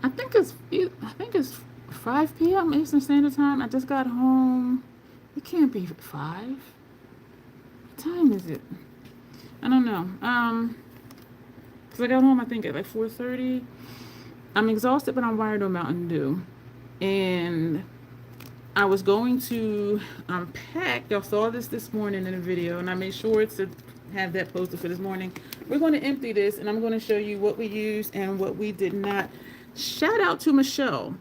I think it's 5 p.m. Eastern Standard Time. I just got home. It can't be 5. What time is it? I don't know. Cause I got home I think at like 4:30. I'm exhausted, but I'm wired on Mountain Dew, and I was going to unpack. Y'all saw this morning in a video, and I made sure to have that posted for this morning. We're going to empty this, and I'm going to show you what we used and what we did not. Shout out to Michelle,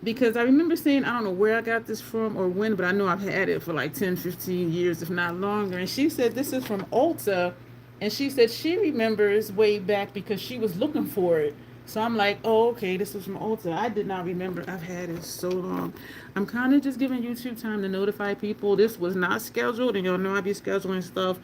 because I remember saying, I don't know where I got this from or when, but I know I've had it for like 10, 15 years, if not longer. And she said this is from Ulta, and she said she remembers way back because she was looking for it. So I'm like, oh, okay, this was from Ulta. I did not remember. I've had it so long. I'm kind of just giving YouTube time to notify people. This was not scheduled, and y'all know I be scheduling stuff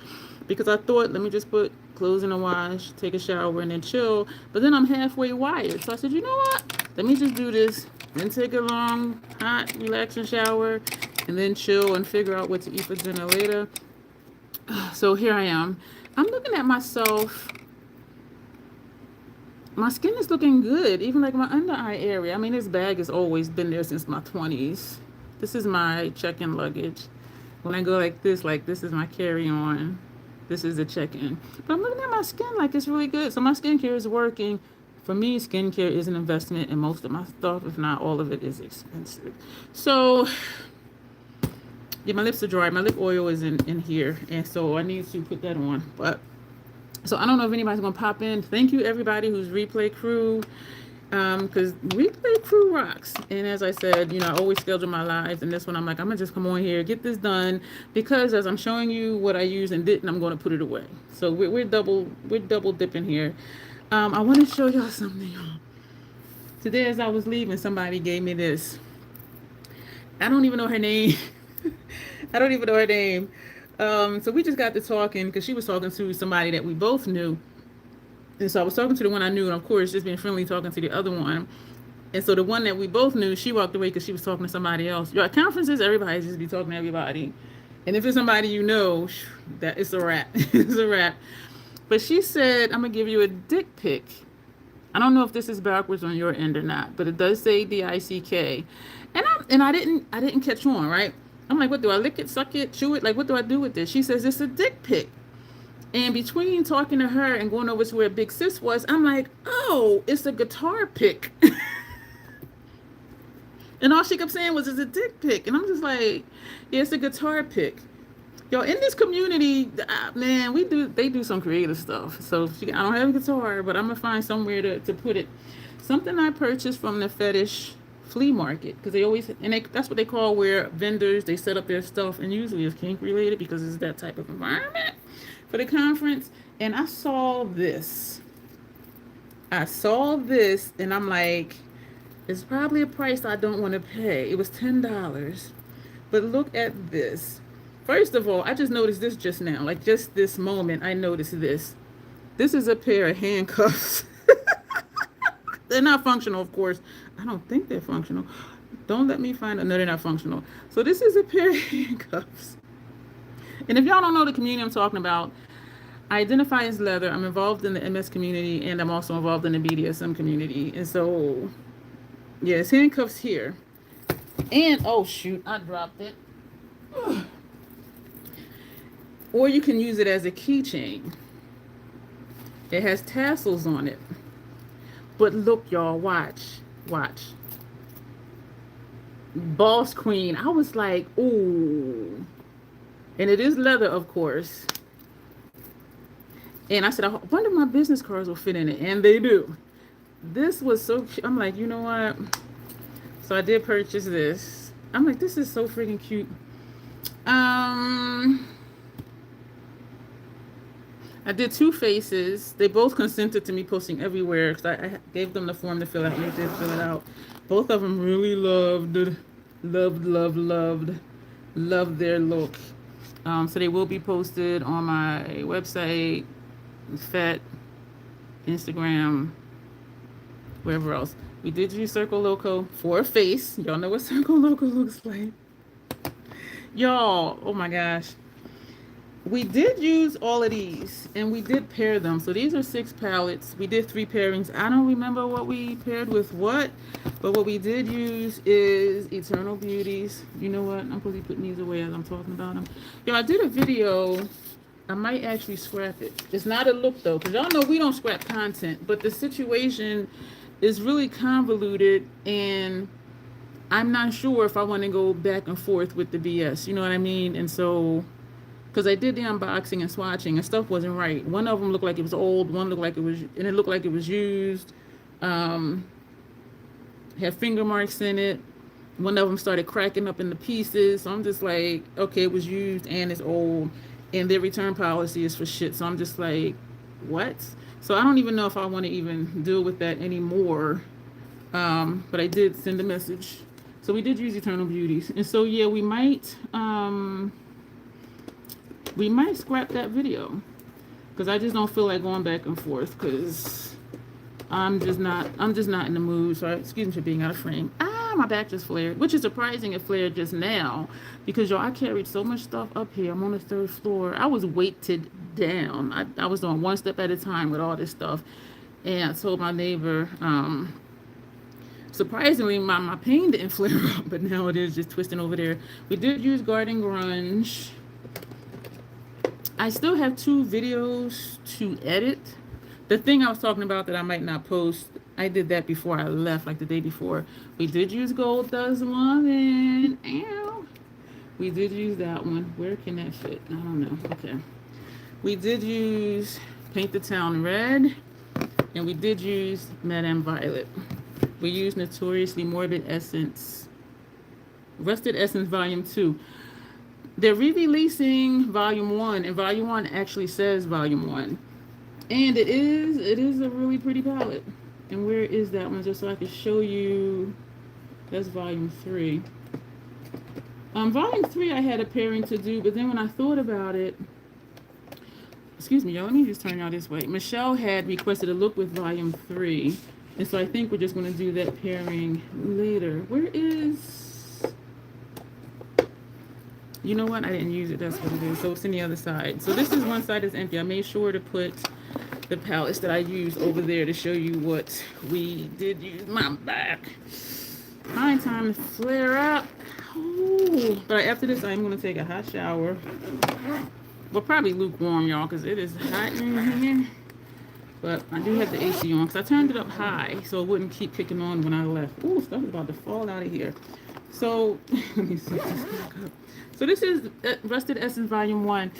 because I thought, let me just put clothes in a wash, take a shower, and then chill. But then I'm halfway wired. So I said, you know what? Let me just do this, then take a long, hot, relaxing shower, and then chill and figure out what to eat for dinner later. So here I am. I'm looking at myself. My skin is looking good, even like my under eye area. I mean, this bag has always been there since my 20s. This is my check-in luggage. When I go like this is my carry-on. This is the check-in. But I'm looking at my skin like it's really good. So my skincare is working. For me, skincare is an investment, and most of my stuff, if not all of it, is expensive. So, yeah, my lips are dry. My lip oil is in here, and so I need to put that on. But so I don't know if anybody's gonna pop in. Thank you everybody who's replay crew, because replay crew rocks. And as I said, you know, I always schedule my lives, and this one I'm like, I'm gonna just come on here, get this done, because as I'm showing you what I use and didn't, I'm gonna put it away. So we're double dipping here. I want to show y'all something, y'all. Today as I was leaving, somebody gave me this. I don't even know her name. I don't even know her name. So we just got to talking because she was talking to somebody that we both knew. And so I was talking to the one I knew, and of course, just being friendly, talking to the other one. And so the one that we both knew, she walked away because she was talking to somebody else. Your conferences, everybody just be talking to everybody. And if it's somebody you know, that it's a wrap. It's a wrap. But she said, I'm going to give you a dick pic. I don't know if this is backwards on your end or not, but it does say DICK. And I didn't catch on, right? I'm like, what do I lick it, suck it, chew it? Like, what do I do with this? She says, it's a dick pic. And between talking to her and going over to where Big Sis was, I'm like, oh, it's a guitar pick. And all she kept saying was, it's a dick pic. And I'm just like, yeah, it's a guitar pick. Yo, in this community, man, they do some creative stuff. So I don't have a guitar, but I'm going to find somewhere to put it. Something I purchased from the fetish flea market, because they always, that's what they call where vendors, they set up their stuff, and usually it's kink related because it's that type of environment for the conference. And I saw this, and I'm like, it's probably a price I don't want to pay. It was $10, but look at this. First of all, I just noticed this just now, like just this moment, I noticed this. This is a pair of handcuffs. They're not functional, of course. I don't think they're functional. Don't let me find out. No, they're not functional. So this is a pair of handcuffs. And if y'all don't know the community I'm talking about, I identify as leather. I'm involved in the MS community, and I'm also involved in the BDSM community. And so, yeah, it's handcuffs here. And, oh, shoot, I dropped it. Or you can use it as a keychain. It has tassels on it. But look, y'all, watch. Boss Queen. I was like, ooh. And it is leather, of course. And I said, I wonder if my business cards will fit in it. And they do. This was so cute. I'm like, you know what? So I did purchase this. I'm like, this is so freaking cute. I did 2 faces. They both consented to me posting everywhere because I gave them the form to fill out, and they did fill it out. Both of them really loved their look. So they will be posted on my website, FET, Instagram, wherever else. We did use Circle Loco for a face. Y'all know what Circle Loco looks like. Y'all, oh my gosh. We did use all of these and we did pair them. So these are 6 palettes. We did 3 pairings. I don't remember what we paired with what, but what we did use is Eternal Beauties. You know what? I'm probably putting these away as I'm talking about them. Yo, I did a video. I might actually scrap it. It's not a look though, because y'all know we don't scrap content, but the situation is really convoluted and I'm not sure if I want to go back and forth with the BS. You know what I mean? And so, because I did the unboxing and swatching and stuff wasn't right. One of them looked like it was old, one looked like it was, and it looked like it was used. Had finger marks in it. One of them started cracking up into pieces. So I'm just like, okay, it was used and it's old. And their return policy is for shit. So I'm just like, what? So I don't even know if I want to even deal with that anymore. But I did send a message. So we did use Eternal Beauties. And so, yeah, we might scrap that video. Because I just don't feel like going back and forth. Because I'm just not in the mood. Sorry, excuse me for being out of frame. My back just flared, which is surprising it flared just now because y'all, I carried so much stuff up here. I'm on the 3rd floor. I was weighted down. I was doing one step at a time with all this stuff. And I told my neighbor, surprisingly, my pain didn't flare up, but now it is just twisting over there. We did use Garden Grunge. I still have 2 videos to edit. The thing I was talking about that I might not post, I did that before I left, like the day before. We did use Gold Does Woman. Ow. We did use that one. Where can that fit? I don't know. Okay. We did use Paint the Town Red. And we did use Madame Violet. We used Notoriously Morbid Essence. Rusted Essence Volume 2. They're re-releasing Volume 1. And Volume 1 actually says Volume 1. And it is a really pretty palette. And where is that one? Just so I can show you. That's Volume 3. Volume 3 I had a pairing to do, but then when I thought about it, excuse me, y'all, let me just turn y'all this way. Michelle had requested a look with Volume 3. And so I think we're just going to do that pairing later. Where is... You know what? I didn't use it. That's what it is. So it's in the other side. So this is one side that's empty. I made sure to put the palettes that I used over there to show you what we did use. My back. Fine time to flare up. Ooh. But after this, I'm going to take a hot shower. Well, probably lukewarm, y'all, because it is hot in here. But I do have the AC on because I turned it up high so it wouldn't keep kicking on when I left. Ooh, stuff is about to fall out of here. So, let me set this back up. So this is Rusted Essence Volume 1.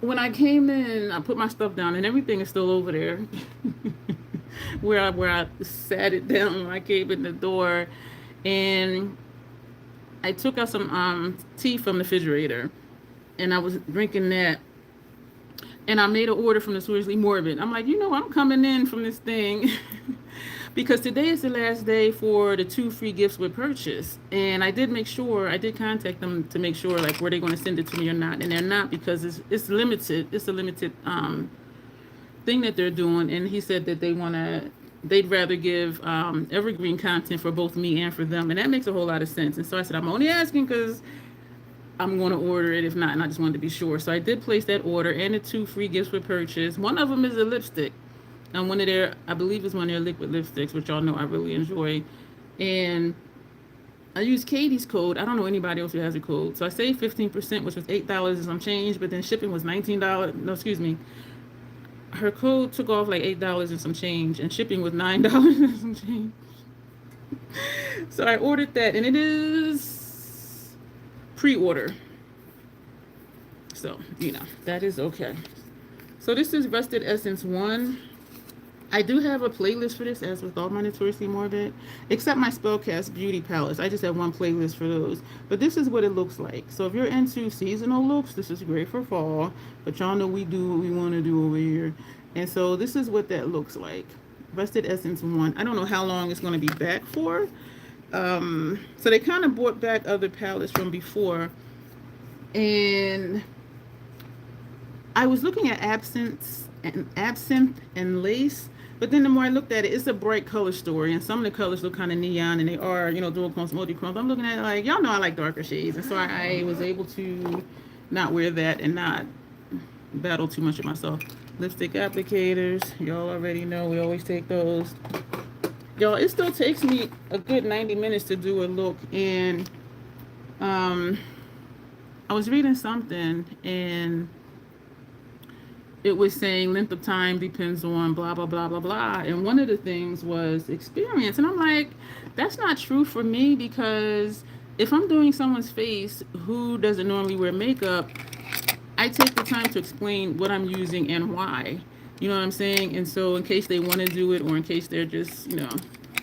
When I came in, I put my stuff down and everything is still over there. where I sat it down when I came in the door. And I took out some tea from the refrigerator. And I was drinking that. And I made an order from the Seriously Morbid. I'm like, you know, I'm coming in from this thing. Because today is the last day for the 2 free gifts with purchase. And I did make sure, I did contact them to make sure, like, were they going to send it to me or not. And they're not because it's limited. It's a limited thing that they're doing. And he said that they'd rather give evergreen content for both me and for them. And that makes a whole lot of sense. And so I said, I'm only asking because I'm going to order it if not. And I just wanted to be sure. So I did place that order and the 2 free gifts with purchase. One of them is a lipstick. And one of their, I believe it's one of their liquid lipsticks, which y'all know I really enjoy. And I used Katie's code. I don't know anybody else who has a code. So I saved 15%, which was $8 and some change, but then shipping was $19. No, excuse me. Her code took off like $8 and some change, and shipping was $9 and some change. So I ordered that, and it is pre-order. So, you know, that is okay. So this is Rusted Essence 1. I do have a playlist for this, as with all my Notoriously Morbid, except my Spellcast Beauty palettes. I just have one playlist for those. But this is what it looks like. So if you're into seasonal looks, this is great for fall. But y'all know we do what we want to do over here. And so this is what that looks like. Rusted Essence 1. I don't know how long it's going to be back for. So they kind of brought back other palettes from before. And I was looking at Absinthe and Lace. But then the more I looked at it, it's a bright color story, and some of the colors look kind of neon, and they are, you know, dual chromes, multi-chromes. I'm looking at it like, y'all know I like darker shades, and so I was able to not wear that and not battle too much with myself. Lipstick applicators, y'all already know we always take those. Y'all, it still takes me a good 90 minutes to do a look, and I was reading something and it was saying length of time depends on blah blah blah blah blah, and one of the things was experience, and I'm like, that's not true for me, because if I'm doing someone's face who doesn't normally wear makeup, I take the time to explain what I'm using and why. You know what I'm saying? And so in case they want to do it, or in case they're just,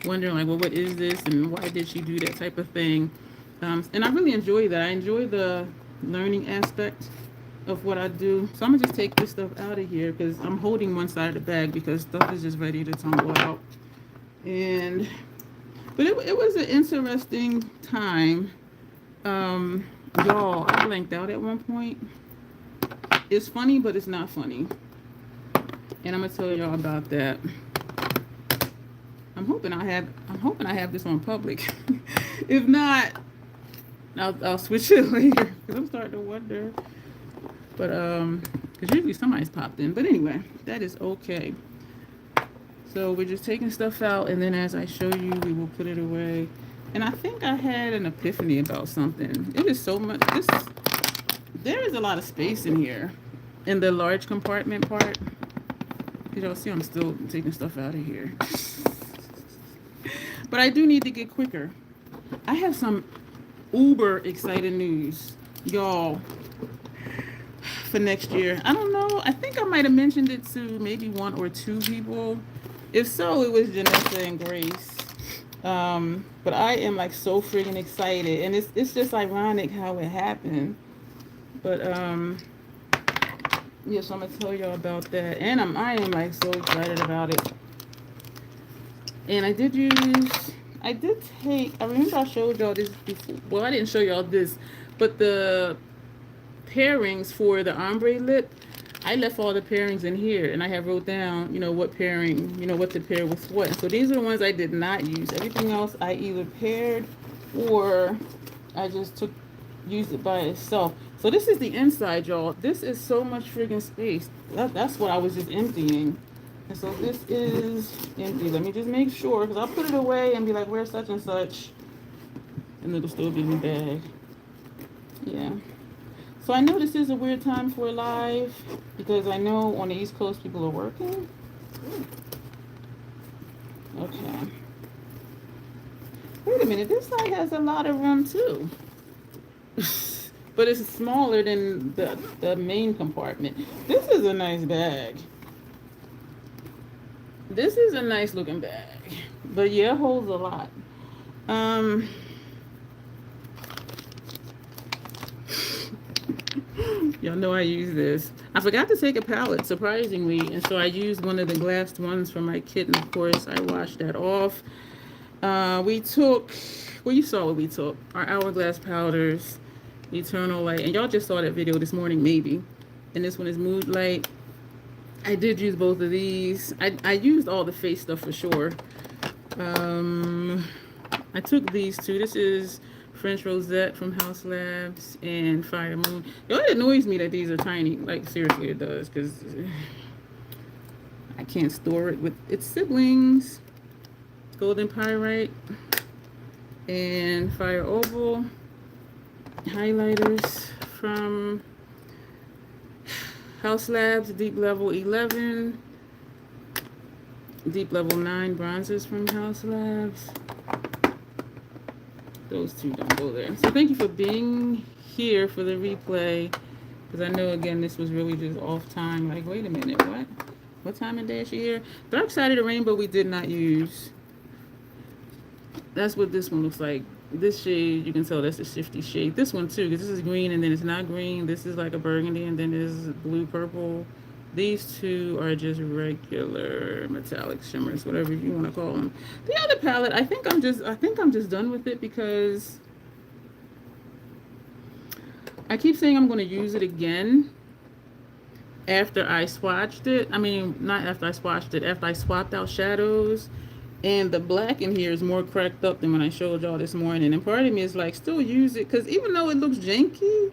wondering like, well, what is this and why did she do that type of thing. And I really enjoy that. I enjoy the learning aspect of what I do. So I'm gonna just take this stuff out of here because I'm holding one side of the bag because stuff is just ready to tumble out. But it was an interesting time. Y'all, I blanked out at one point. It's funny, but it's not funny. And I'm gonna tell y'all about that. I'm hoping I have this on public. If not, I'll switch it later because I'm starting to wonder. But because usually somebody's popped in. But anyway, that is okay. So we're just taking stuff out, and then as I show you, we will put it away. And I think I had an epiphany about something. It is so much. There is a lot of space in here, in the large compartment part. Because y'all see, I'm still taking stuff out of here. But I do need to get quicker. I have some uber exciting news, y'all, for next year. I don't know. I think I might have mentioned it to maybe one or two people. If so, it was Janessa and Grace. But I am like so freaking excited, and it's just ironic how it happened. But yeah, so I'm gonna tell y'all about that, and I am like so excited about it. And I remember I showed y'all this before. Well, I didn't show y'all this, but the pairings for the ombre lip, I left all the pairings in here, and I have wrote down, what pairing, what to pair with what. So these are the ones I did not use. Everything else I either paired or I just used it by itself. So this is the inside, y'all. This is so much friggin' space. That's what I was just emptying. And so this is empty. Let me just make sure, because I'll put it away and be like, where's such and such? And it'll still be in the bag. Yeah. So I know this is a weird time for live, because I know on the East Coast people are working. Okay. Wait a minute. This side has a lot of room too. But it's smaller than the main compartment. This is a nice bag. This is a nice looking bag. But yeah, it holds a lot. Y'all know I use this. I forgot to take a palette, surprisingly, and so I used one of the glassed ones from my kit, and of course I washed that off. We took, well, you saw what we took. Our Hourglass powders, Eternal Light, and y'all just saw that video this morning, maybe. And this one is Mood Light. I did use both of these. I used all the face stuff for sure. I took these two. This is French Rosette from House Labs and Fire Moon. It annoys me that these are tiny. Like, seriously, it does, because I can't store it with its siblings. Golden Pyrite and Fire Oval. Highlighters from House Labs, Deep Level 11, Deep Level 9 bronzers from House Labs. Those two don't go there. So thank you for being here for the replay, because I know, again, this was really just off time. Like, wait a minute, what? What time of day is she here? Dark Side of the Rainbow we did not use. That's what this one looks like. This shade, you can tell that's a shifty shade. This one too, because this is green and then it's not green. This is like a burgundy and then this is blue purple. These two are just regular metallic shimmers, whatever you want to call them. The other palette, I think I'm just done with it, because I keep saying I'm going to use it again after I swatched it. I mean, not after I swatched it, after I swapped out shadows. And the black in here is more cracked up than when I showed y'all this morning. And part of me is like, still use it, because even though it looks janky,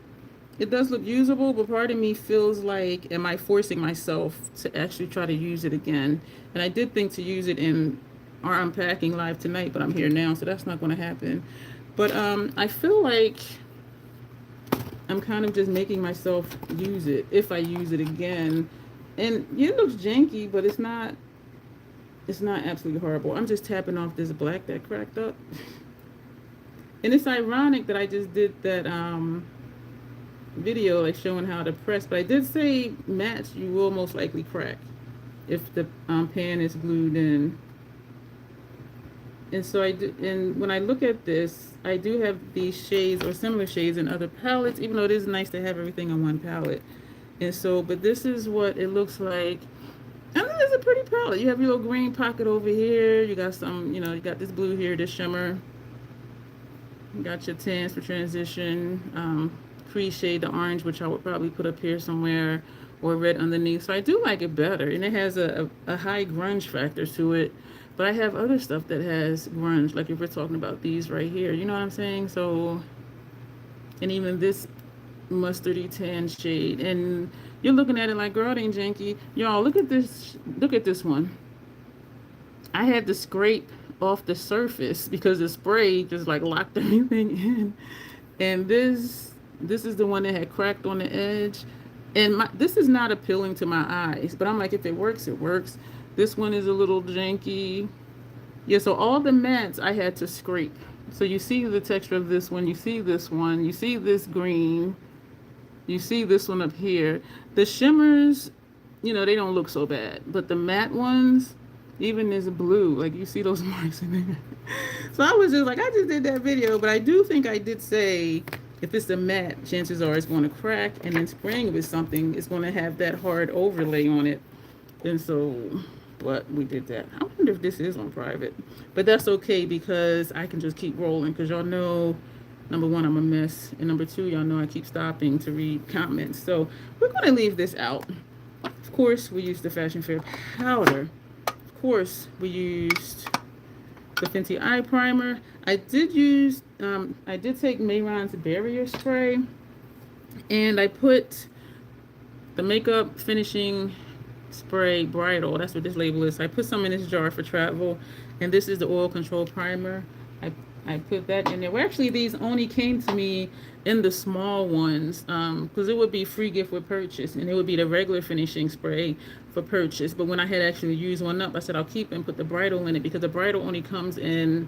It does look usable, but part of me feels like, am I forcing myself to actually try to use it again? And I did think to use it in our unpacking live tonight, but I'm here now, so that's not going to happen. But I feel like I'm kind of just making myself use it if I use it again. And yeah, it looks janky, but it's not. It's not absolutely horrible. I'm just tapping off this black that cracked up. And it's ironic that I just did that video like showing how to press, but I did say mats you will most likely crack if the pan is glued in. And so I do, and when I look at this, I do have these shades or similar shades in other palettes, even though it is nice to have everything on one palette. And so, but this is what it looks like. I mean, it's a pretty palette. You have your little green pocket over here. You got some, you got this blue here, this shimmer. You got your tans for transition. Crease shade, the orange, which I would probably put up here somewhere, or red underneath. So I do like it better. And it has a high grunge factor to it. But I have other stuff that has grunge, like if we're talking about these right here. You know what I'm saying? So, and even this mustardy tan shade. And you're looking at it like, girl, it ain't janky. Y'all, look at this. Look at this one. I had to scrape off the surface because the spray just like locked everything in. And this is the one that had cracked on the edge. And this is not appealing to my eyes, but I'm like, if it works, it works. This one is a little janky. Yeah, so all the mattes I had to scrape. So you see the texture of this one, you see this one, you see this green, you see this one up here. The shimmers, they don't look so bad, but the matte ones, even this blue, like you see those marks in there. So I was just like, I just did that video, but I do think I did say, if it's a matte, chances are it's going to crack, and then spraying it with something, it's going to have that hard overlay on it. And so, but we did that. I wonder if this is on private, but that's okay because I can just keep rolling because y'all know, number one, I'm a mess, and number two, y'all know I keep stopping to read comments. So we're going to leave this out. Of course, we used the Fashion Fair powder. Of course, we used the Fenty Eye Primer. I did take Mayron's Barrier Spray, and I put the Makeup Finishing Spray Bridal. That's what this label is. I put some in this jar for travel, and this is the Oil Control Primer. I put that in there. Well, actually, these only came to me in the small ones because it would be free gift with purchase, and it would be the regular finishing spray for purchase. But when I had actually used one up, I said I'll keep it and put the bridal in it because the bridal only comes in,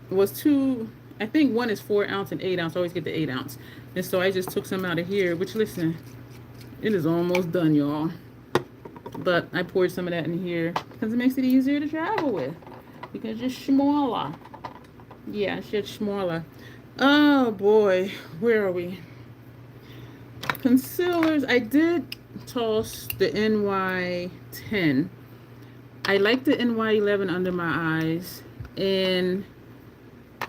was two, I think one is 4 ounce and 8 ounce. I always get the 8 ounce. And so I just took some out of here, which, listen, it is almost done, y'all. But I poured some of that in here because it makes it easier to travel with because it's smaller. Yeah, it's just smaller. Oh boy, where are we? Concealers. I did toss the NY10. I like the NY11 under my eyes, and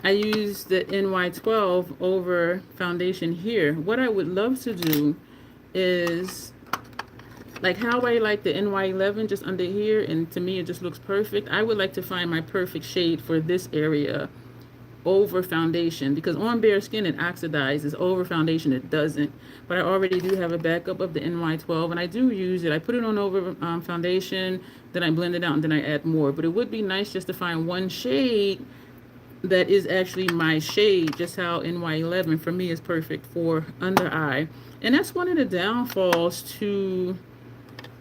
I use the NY12 over foundation here. What I would love to do is, like how I like the NY11 just under here, and to me it just looks perfect. I would like to find my perfect shade for this area over foundation, because on bare skin it oxidizes, over foundation it doesn't. But I already do have a backup of the NY12, and I do use it. I put it on over foundation, then I blend it out, and then I add more. But it would be nice just to find one shade that is actually my shade, just how NY11 for me is perfect for under eye. And that's one of the downfalls to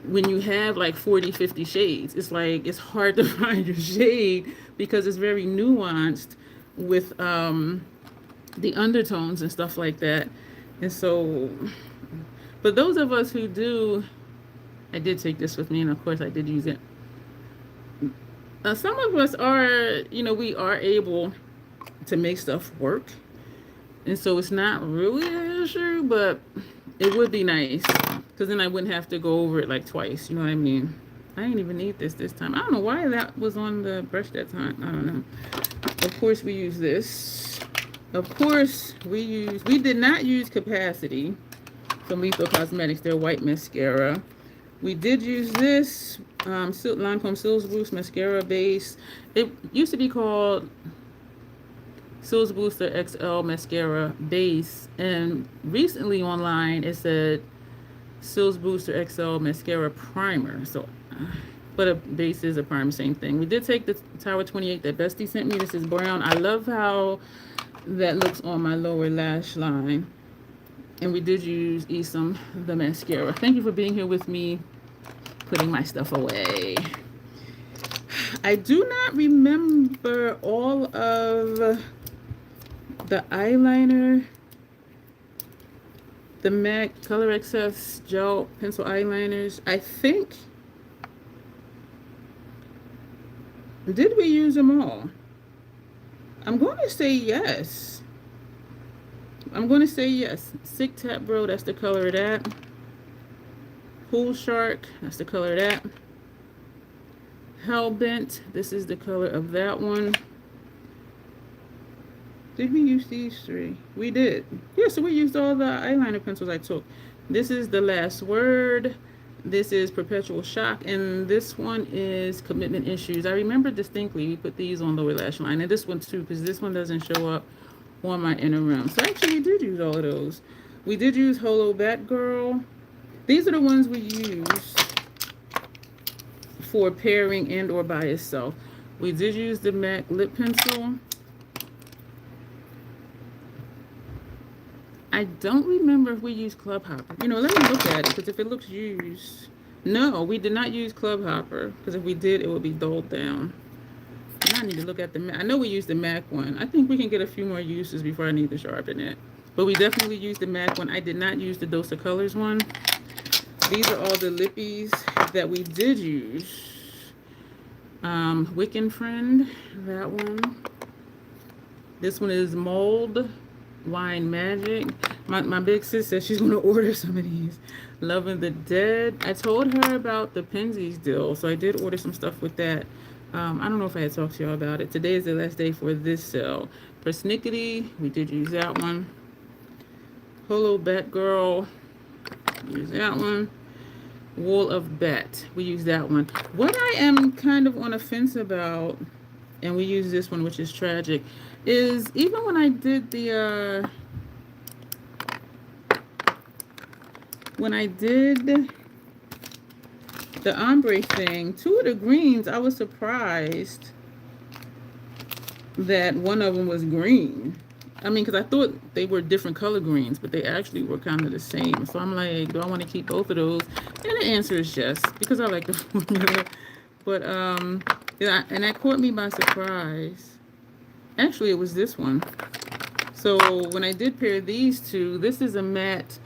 when you have like 40-50 shades. It's like it's hard to find your shade because it's very nuanced with the undertones and stuff like that. And so, but those of us who do, I did take this with me, and of course I did use it. Some of us are, we are able to make stuff work, and so it's not really an issue, but it would be nice because then I wouldn't have to go over it like twice. You know what I mean? I didn't even need this time. I don't know why that was on the brush that time. I don't know. Of course we use this. Of course we did not use Capacity from Lethal Cosmetics, their white mascara. We did use this Lancome Sills Boost mascara base. It used to be called Sills Booster XL Mascara Base. And recently online it said Sills Booster XL Mascara Primer. So, but a base is a primer, same thing. We did take the Tower 28 that Bestie sent me. This is brown. I love how that looks on my lower lash line. And we did use Esom, the mascara. Thank you for being here with me, putting my stuff away. I do not remember all of the eyeliner, the MAC Color Excess Gel Pencil Eyeliners. I think, did we use them all? I'm going to say yes. I'm going to say yes. Sick Tap Bro, that's the color of that. Pool Shark, that's the color of that. Hellbent, this is the color of that one. Did we use these three? We did. Yeah, so we used all the eyeliner pencils I took. This is The Last Word. This is Perpetual Shock. And this one is Commitment Issues. I remember distinctly we put these on lower lash line. And this one too, because this one doesn't show up on my inner rim. So actually we did use all of those. We did use Holo Batgirl. These are the ones we use for pairing and or by itself. We did use the MAC lip pencil. I don't remember if we used Club Hopper. You know, let me look at it, because if it looks used. No, we did not use Club Hopper, because if we did, it would be dulled down. And I need to look at the MAC. I know we used the MAC one. I think we can get a few more uses before I need to sharpen it. But we definitely used the MAC one. I did not use the Dose of Colors one. These are all the lippies that we did use. Wiccan Friend, that one. This one is Mold Wine Magic. My big sis says she's going to order some of these. Loving the Dead. I told her about the Penzies deal, so I did order some stuff with that. I don't know if I had talked to y'all about it. Today is the last day for this sale. Persnickety, we did use that one. Holo Batgirl, use that one. Wool of Bat, we use that one. What I am kind of on a fence about, and we use this one, which is tragic, is even when I did the ombre thing, two of the greens, I was surprised that one of them was green. I mean, because I thought they were different color greens, but they actually were kind of the same. So I'm like, do I want to keep both of those? And the answer is yes, because I like the formula. But, yeah, and that caught me by surprise. Actually, it was this one. So when I did pair these two, this is a matte.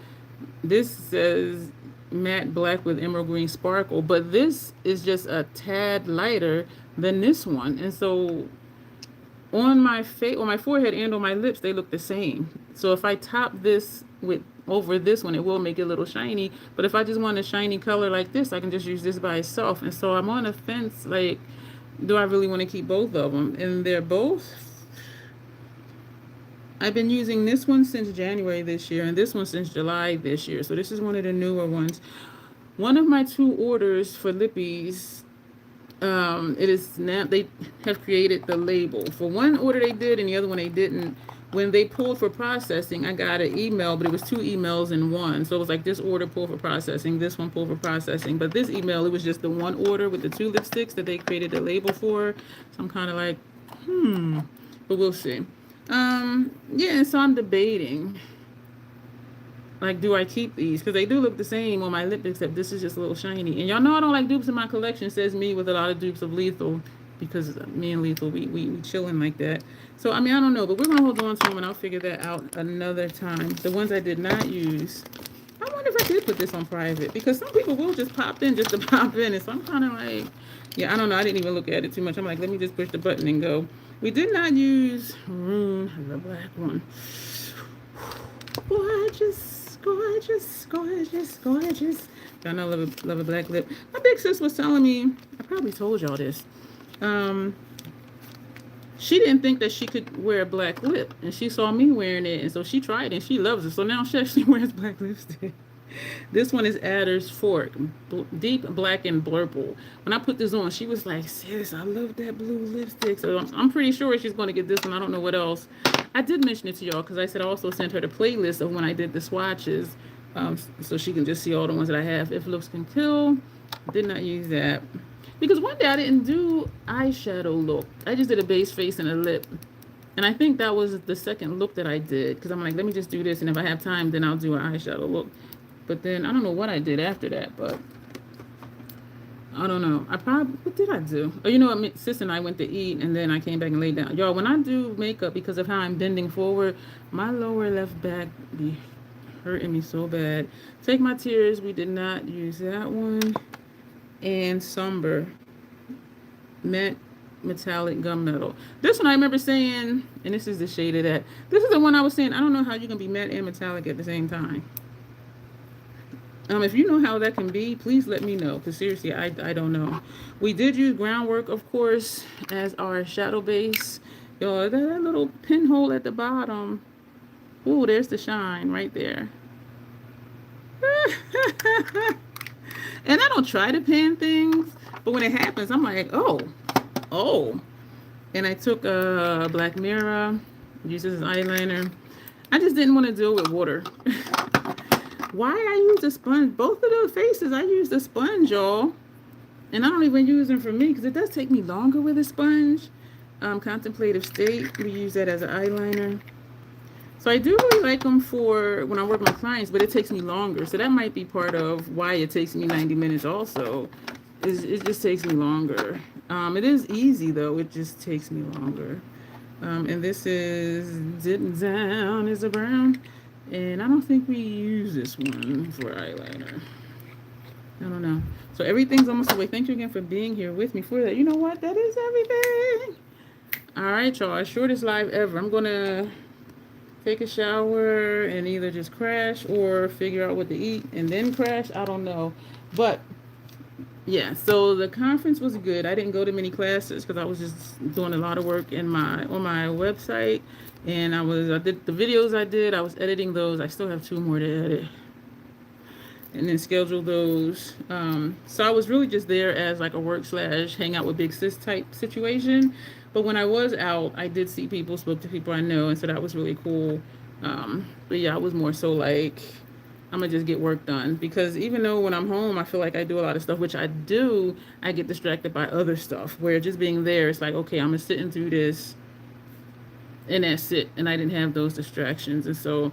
This says matte black with emerald green sparkle, but this is just a tad lighter than this one. And so on my face, on my forehead and on my lips, they look the same. So if I top this with over this one, it will make it a little shiny. But if I just want a shiny color like this, I can just use this by itself. And so I'm on a fence, like, do I really want to keep both of them? And they're both, I've been using this one since January this year and this one since July this year. So this is one of the newer ones. One of my two orders for lippies, it is now, they have created the label. For one order they did and the other one they didn't. When they pulled for processing, I got an email, but it was two emails in one. So it was like, this order pulled for processing, this one pulled for processing. But this email, it was just the one order with the two lipsticks that they created the label for. So I'm kind of like, but we'll see. Yeah, and so I'm debating, like, do I keep these? Because they do look the same on my lip, except this is just a little shiny. And y'all know I don't like dupes in my collection, says me with a lot of dupes of Lethal, because me and Lethal, we chilling like that. So, I mean, I don't know, but we're going to hold on to them, and I'll figure that out another time. The ones I did not use, I wonder if I did put this on private, because some people will just pop in just to pop in, and so I'm kind of like, yeah, I don't know. I didn't even look at it too much. I'm like, let me just push the button and go. We did not use Rune, the black one. Gorgeous, gorgeous, gorgeous, gorgeous. Y'all know, love a black lip. My big sis was telling me, I probably told y'all this. She didn't think that she could wear a black lip, and she saw me wearing it, and so she tried it, and she loves it. So now she actually wears black lipstick. This one is Adder's Fork, deep black and blurple. When I put this on, she was like, sis, I love that blue lipstick. So I'm pretty sure she's going to get this one. I don't know what else. I did mention it to y'all because I said I also sent her the playlist of when I did the swatches, so she can just see all the ones that I have. If Looks Can Kill, did not use that. Because one day I didn't do eyeshadow look. I just did a base face and a lip. And I think that was the second look that I did. Because I'm like, let me just do this. And if I have time, then I'll do an eyeshadow look. But then I don't know what I did after that. But I don't know. What did I do? Oh, you know what? Sis and I went to eat. And then I came back and laid down. Y'all, when I do makeup, because of how I'm bending forward, my lower left back be hurting me so bad. Take My Tears. We did not use that one. And Somber matte metallic gunmetal. This one I remember saying, and this is the shade of that. This is the one I was saying, I don't know how you can be matte and metallic at the same time. If you know how that can be, please let me know, because seriously, I don't know. We did use Groundwork, of course, as our shadow base. Yo, that little pinhole at the bottom. Ooh, there's the shine right there. And I don't try to pan things, but when it happens, I'm like, oh. And I took a Black Mirror, used as an eyeliner. I just didn't want to deal with water. Why I use a sponge? Both of those faces, I use the sponge, y'all. And I don't even use them for me, because it does take me longer with a sponge. Contemplative State, we use that as an eyeliner. So I do really like them for when I work with my clients, but it takes me longer. So that might be part of why it takes me 90 minutes also. It just takes me longer. It is easy, though. It just takes me longer. And this is Dipping Down is a Brown. And I don't think we use this one for eyeliner. I don't know. So everything's almost away. Thank you again for being here with me for that. You know what? That is everything. All right, y'all. Shortest live ever. I'm going to take a shower and either just crash or figure out what to eat and then crash. I don't know. But yeah, so the conference was good. I didn't go to many classes because I was just doing a lot of work on my website, and I did the videos I was editing those. I still have 2 more to edit and then schedule those. So I was really just there as like a work / hang out with big sis type situation. But when I was out, I did see people, spoke to people I know, and so that was really cool. But yeah, I was more so like, I'm gonna just get work done, because even though when I'm home, I feel like I do a lot of stuff, which I do, I get distracted by other stuff, where just being there, it's like, okay, I'm sitting through this, and that's it. And I didn't have those distractions. And so,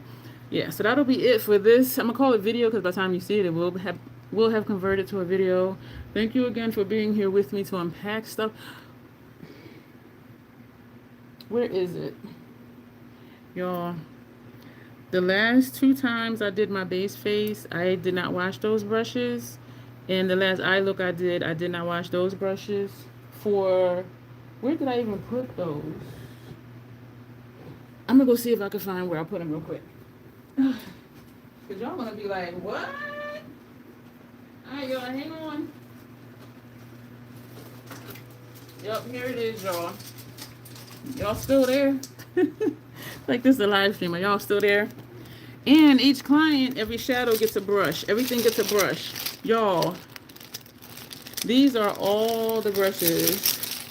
yeah, so that'll be it for this. I'm gonna call it video, because by the time you see it, it will have converted to a video. Thank you again for being here with me to unpack stuff. Where is it? Y'all, the last 2 times I did my base face, I did not wash those brushes. And the last eye look I did not wash those brushes. Where did I even put those? I'm gonna go see if I can find where I put them real quick. Because y'all gonna be like, what? Alright, y'all, hang on. Yep, here it is, y'all. Y'all still there? Like this is a live stream. Are y'all still there? And each client, every shadow gets a brush. Everything gets a brush. Y'all, these are all the brushes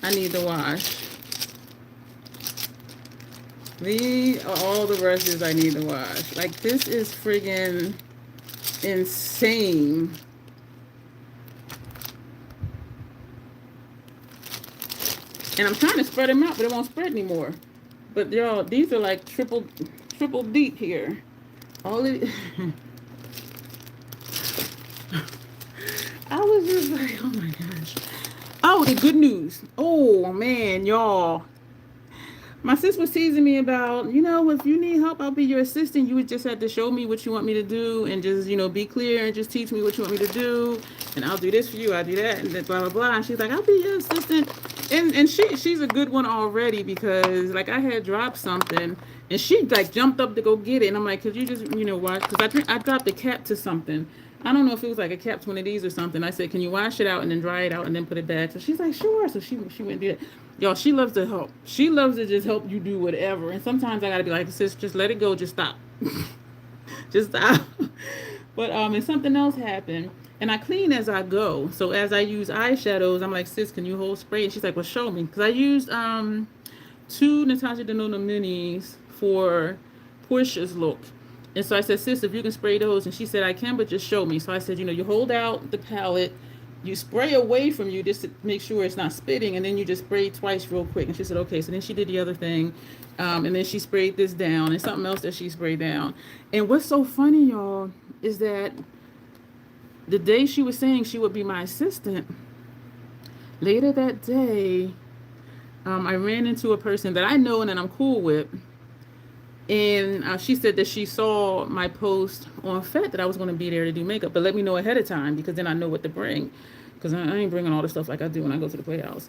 I need to wash. These are all the brushes I need to wash. Like, this is friggin' insane. And I'm trying to spread them out, but it won't spread anymore. But y'all, these are like triple deep here. All of I was just like, oh my gosh. Oh, the good news. Oh man, y'all. My sis was teasing me about, if you need help, I'll be your assistant. You would just have to show me what you want me to do and just, be clear and just teach me what you want me to do. And I'll do this for you. I'll do that and then blah, blah, blah. And she's like, I'll be your assistant. And she's a good one already, because like I had dropped something and she like jumped up to go get it. And I'm like, could you just, watch? Because I think I dropped a cap to something. I don't know if it was like a cap to one of these or something. I said, can you wash it out and then dry it out and then put it back? So she's like, sure. So she went and did it. Y'all, she loves to help. She loves to just help you do whatever. And sometimes I got to be like, sis, just let it go. Just stop. Just stop. But and something else happened, and I clean as I go. So as I use eyeshadows, I'm like, sis, can you hold spray? And she's like, well, show me, because I used two Natasha Denona minis for Portia's look. And so I said, sis, if you can spray those. And she said, I can, but just show me. So I said, you hold out the palette, you spray away from you just to make sure it's not spitting, and then you just spray twice real quick. And she said, okay. So then she did the other thing. And then she sprayed this down and something else that she sprayed down. And what's so funny, y'all, is that the day she was saying she would be my assistant, later that day, I ran into a person that I know and that I'm cool with. And she said that she saw my post on FET that I was going to be there to do makeup, but let me know ahead of time because then I know what to bring. Because I ain't bringing all the stuff like I do when I go to the Playhouse.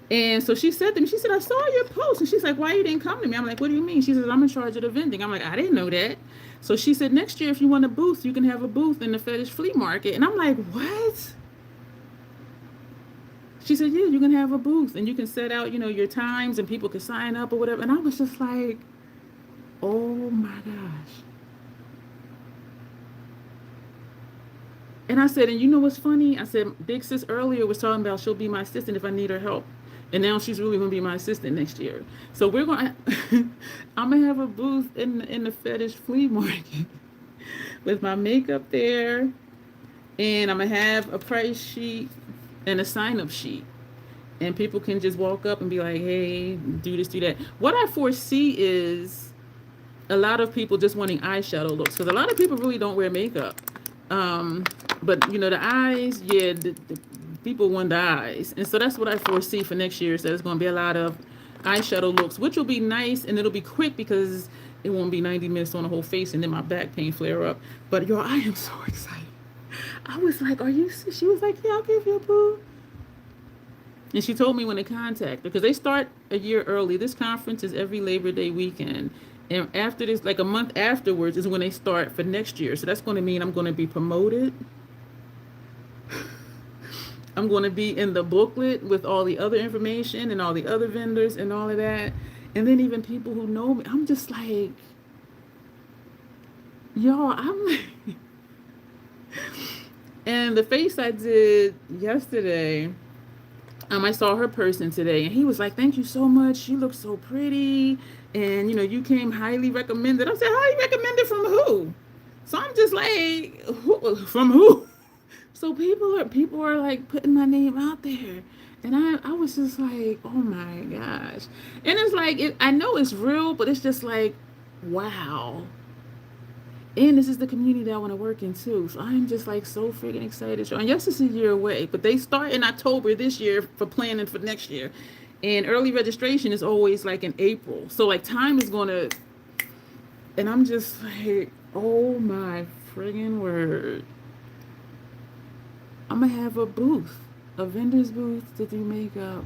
And so she said to me, she said, I saw your post. And she's like, why you didn't come to me? I'm like, what do you mean? She says, I'm in charge of the vending. I'm like, I didn't know that. So she said, next year, if you want a booth, you can have a booth in the Fetish Flea Market. And I'm like, what? She said, yeah, you can have a booth and you can set out, your times and people can sign up or whatever. And I was just like, oh my gosh. And I said, and you know what's funny? I said, Big Sis earlier was talking about she'll be my assistant if I need her help. And now she's really going to be my assistant next year. So we're going to, I'm going to have a booth in the Fetish Flea Market with my makeup there. And I'm going to have a price sheet and a sign-up sheet. And people can just walk up and be like, hey, do this, do that. What I foresee is a lot of people just wanting eyeshadow looks. Because a lot of people really don't wear makeup. But, the eyes, yeah, the people want the eyes. And so that's what I foresee for next year. So there's going to be a lot of eyeshadow looks, which will be nice. And it'll be quick because it won't be 90 minutes on the whole face and then my back pain flare up. But, y'all, I am so excited. I was like, are you? She was like, yeah, I'll give you a boo. And she told me when to contact her because they start a year early. This conference is every Labor Day weekend. And after this, like a month afterwards, is when they start for next year. So that's going to mean I'm going to be promoted. I'm going to be in the booklet with all the other information and all the other vendors and all of that. And then even people who know me, I'm just like, y'all, I'm like... And the face I did yesterday, I saw her person today, and he was like, thank you so much. You look so pretty. And, you came highly recommended. I said, highly recommended from who? So I'm just like, from who? So people are like putting my name out there. And I was just like, oh my gosh. And it's like, I know it's real, but it's just like, wow. And this is the community that I want to work in too. So I'm just like so freaking excited. And yes, it's a year away, but they start in October this year for planning for next year. And early registration is always like in April. So like time is going to, and I'm just like, oh my friggin' word. I'm going to have a booth, a vendor's booth to do makeup.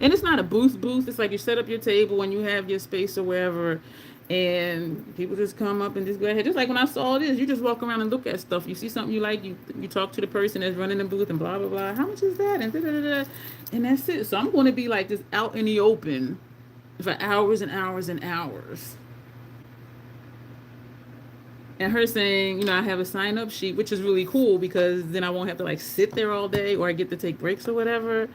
And it's not a booth. It's like you set up your table and you have your space or wherever. And people just come up and just go ahead. Just like when I saw this, you just walk around and look at stuff. You see something you like, you talk to the person that's running the booth and blah, blah, blah. How much is that? And da-da-da-da. And that's it. So I'm going to be like just out in the open for hours and hours and hours. And her saying, I have a sign-up sheet, which is really cool because then I won't have to like sit there all day or I get to take breaks or whatever.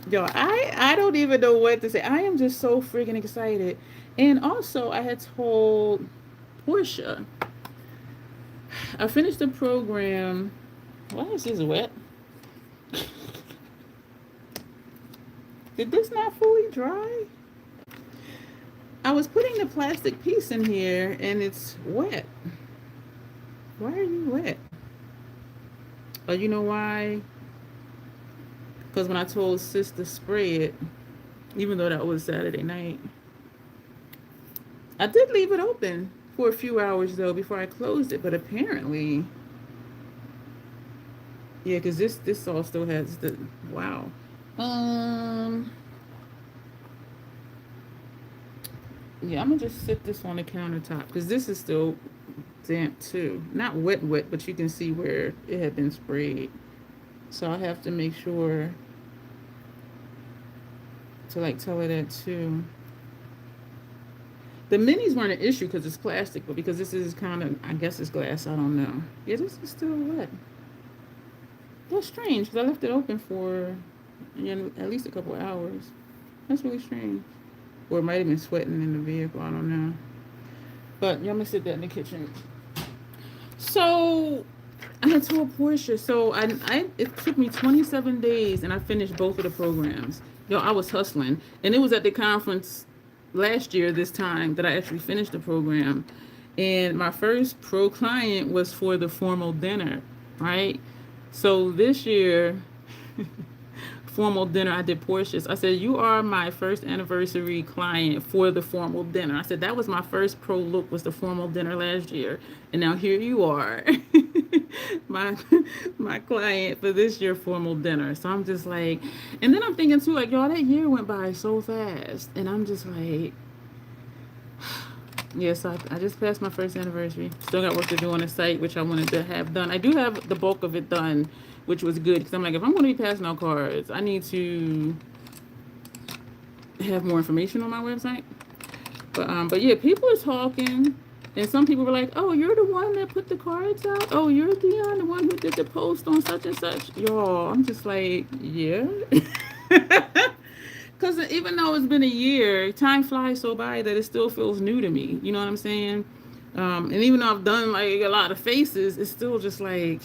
Yo, I don't even know what to say. I am just so freaking excited. And also, I had told Portia, I finished the program. Why is this wet? Did this not fully dry? I was putting the plastic piece in here and it's wet. Why are you wet? Oh, you know why? Because when I told sis to spray it, even though that was Saturday night, I did leave it open for a few hours though before I closed it. But apparently, yeah, because this all still has the wow. Yeah, I'm gonna just sit this on the countertop because this is still damp too. Not wet, but you can see where it had been sprayed. So I have to make sure to like tell her that too. The minis weren't an issue because it's plastic, but because this is kind of, I guess it's glass. I don't know. Yeah, this is still wet. That's strange because I left it open for at least a couple hours. That's really strange. Or it might have been sweating in the vehicle. I don't know. But y'all gonna sit that in the kitchen. So I had told Portia. So it took me 27 days and I finished both of the programs. Yo, I was hustling, and it was at the conference last year this time that I actually finished the program. And my first pro client was for the formal dinner, right? So this year, formal dinner, I did Portia's. I said, you are my first anniversary client for the formal dinner. I said, that was my first pro look, was the formal dinner last year. And now here you are, my client for this year formal dinner. So I'm just like, and then I'm thinking too, like, y'all, that year went by so fast. And I'm just like, yes, I just passed my first anniversary. Still got work to do on the site, which I wanted to have done. I do have the bulk of it done, which was good, because I'm like, if I'm going to be passing out cards, I need to have more information on my website. But yeah, people are talking, and some people were like, oh, you're the one that put the cards out? Oh, you're Dion, the one who did the post on such and such? Y'all, I'm just like, yeah. Because even though it's been a year, time flies so by that it still feels new to me. You know what I'm saying? And even though I've done like a lot of faces, it's still just like,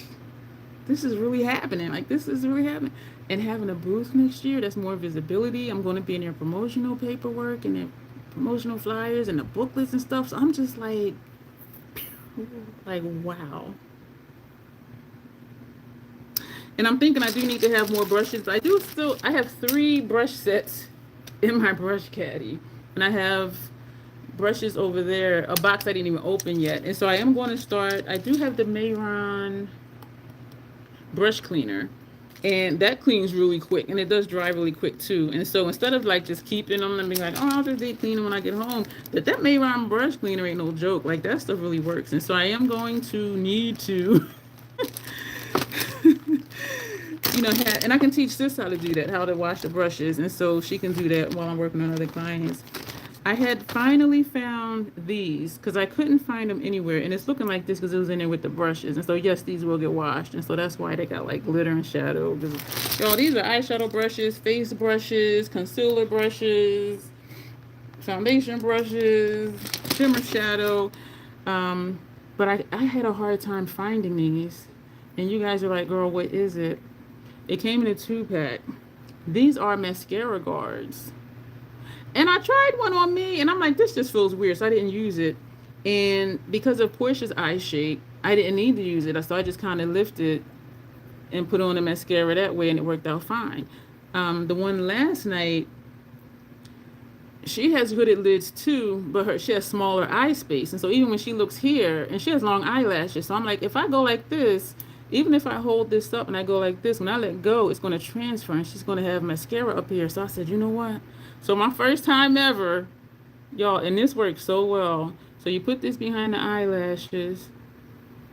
this is really happening. Like, this is really happening. And having a booth next year, that's more visibility. I'm going to be in their promotional paperwork and their promotional flyers and the booklets and stuff. So I'm just like wow. And I'm thinking I do need to have more brushes. I have 3 brush sets in my brush caddy. And I have brushes over there, a box I didn't even open yet. And so I am going to start, I do have the Mayron brush cleaner. And that cleans really quick. And it does dry really quick too. And so instead of like just keeping them and being like, oh, I'll just deep clean them when I get home. But that Mayron brush cleaner ain't no joke. Like, that stuff really works. And so I am going to need to... you know, and I can teach sis how to do that, how to wash the brushes, and so she can do that while I'm working on other clients. I had finally found these because I couldn't find them anywhere, and it's looking like this because it was in there with the brushes, and so yes, these will get washed, and so that's why they got like glitter and shadow. Y'all, these are eyeshadow brushes, face brushes, concealer brushes, foundation brushes, shimmer shadow, but I had a hard time finding these, and you guys are like, girl, what is it? It came in a 2-pack. These are mascara guards. And I tried one on me, and I'm like, this just feels weird, so I didn't use it. And because of Portia's eye shape, I didn't need to use it. So I just kind of lifted and put on the mascara that way, and it worked out fine. The one last night, she has hooded lids too, but she has smaller eye space. And so even when she looks here, and she has long eyelashes, so I'm like, if I go like this, even if I hold this up and I go like this, when I let go, it's going to transfer, and she's going to have mascara up here. So I said, you know what? So my first time ever, y'all, and this works so well. So you put this behind the eyelashes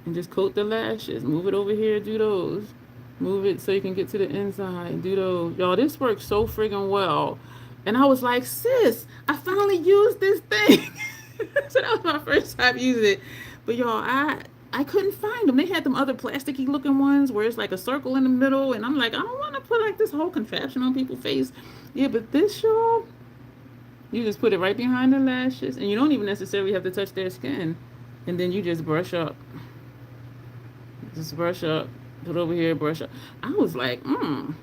and just coat the lashes. Move it over here, do those. Move it so you can get to the inside, do those. Y'all, this works so friggin' well. And I was like, sis, I finally used this thing. So that was my first time using it. But y'all, I couldn't find them. They had them other plasticky looking ones where it's like a circle in the middle. And I'm like, I don't want to put like this whole contraption on people's face. Yeah, but this, y'all, you just put it right behind the lashes. And you don't even necessarily have to touch their skin. And then you just brush up. Just brush up. Put over here, brush up. I was like, I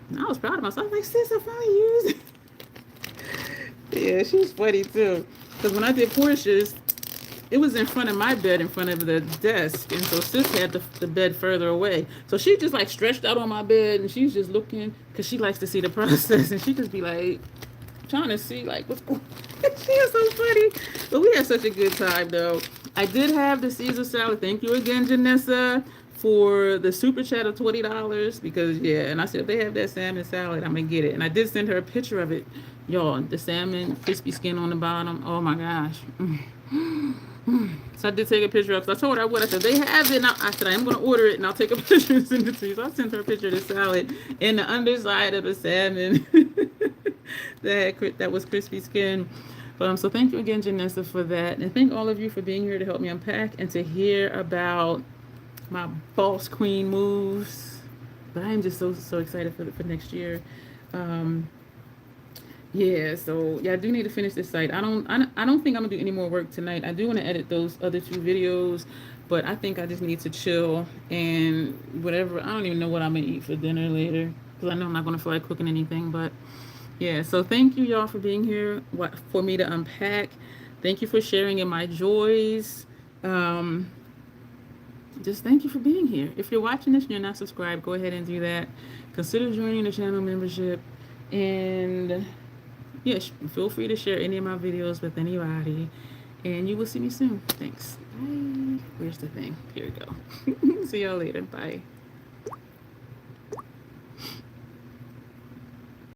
was proud of myself. I was like, sis, I finally used it. Yeah, she was funny too. Because when I did Portia's, it was in front of my bed, in front of the desk. And so sis had the bed further away. So she just like stretched out on my bed, and she's just looking, because she likes to see the process. And she just be like, trying to see like what's going on. She is so funny. But we had such a good time though. I did have the Caesar salad. Thank you again, Janessa, for the super chat of $20. Because yeah, and I said, if they have that salmon salad, I'm going to get it. And I did send her a picture of it. Y'all, the salmon, crispy skin on the bottom. Oh my gosh. So I did take a picture of it. I told her I would. I said, they have it. And I said, I am going to order it, and I'll take a picture and send it to you. So I sent her a picture of the salad and the underside of the salmon that was crispy skin. But so thank you again, Janessa, for that, and thank all of you for being here to help me unpack and to hear about my boss queen moves. But I am just so excited for next year. Um, yeah, so yeah, I do need to finish this site. I don't think I'm gonna do any more work tonight. I do want to edit those other two videos, but I think I just need to chill and whatever. I don't even know what I'm gonna eat for dinner later because I know I'm not gonna feel like cooking anything. But yeah, so thank you y'all for being here. For me to unpack. Thank you for sharing in my joys. Um, just thank you for being here. If you're watching this and you're not subscribed, go ahead and do that. Consider joining the channel membership, and yes, feel free to share any of my videos with anybody, and you will see me soon. Thanks. Bye. Where's the thing? Here we go. See y'all later. Bye.